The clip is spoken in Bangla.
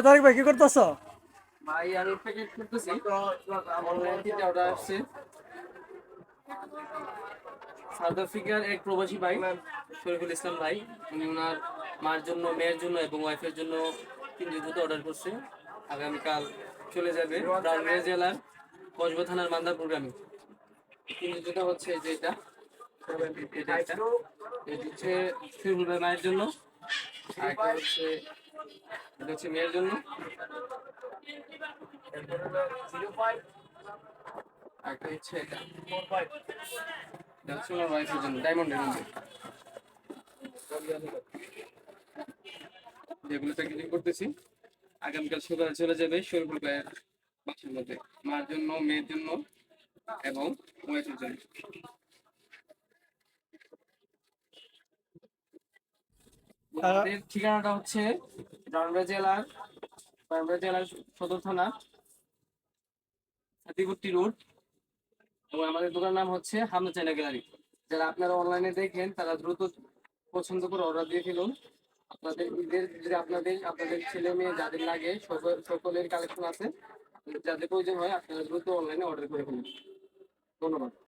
তারিক ভাই কি করতেছো? ভাই আমি প্যাকেট করতেছি। অনলাইন থেকে অর্ডার আসছে। সাউথ আফ্রিকার এক প্রবাসী ভাই শরীফুল ইসলাম ভাই, উনি ওনার মার জন্য, মেয়ের জন্য এবং ওয়াইফের জন্য 3টি জুতো অর্ডার করছে। আগামীকাল চলে যাবে ব্রাহ্মণবাড়িয়া জেলার কসবা থানার মান্দারপুর গ্রামে। 3টি জুতো হচ্ছে এই যে এটা, এটা একটা, এটা হচ্ছে শরীফুল ভাই মায়ের জন্য, আর একটা হচ্ছে এটা হচ্ছে মেয়ের জন্য, আর একটা হচ্ছে এটা, এটা হচ্ছে ওনার ওয়াইফের জন্য ডায়মন্ডের মধ্যে। যেগুলো প্যাকেজিং করতেছি আগামীকাল সকালে চলে যাবে শরীফুল ভাইয়ের বাসার মধ্যে, মার জন্য, মেয়ের জন্য এবং ওয়াইফের জন্য। আহ, আমাদের ঠিকানাটা হচ্ছে ব্রাহ্মণবাড়িয়া জেলার সদর থানা হাতিগুট্টি রোড, এবং আমাদের দোকানের নাম হচ্ছে হামজা চাইনা গ্যালারি। যারা আপনারা অনলাইনে দেখেন তারা দ্রুত পছন্দ করে অর্ডার দিয়ে ফেলুন। আপনাদের ঈদের যদি আপনাদের ছেলে মেয়ে যাদের লাগে সকলের কালেকশন আছে, যাদের প্রয়োজন হয় আপনারা দ্রুত অনলাইনে অর্ডার করে ফেলুন। ধন্যবাদ।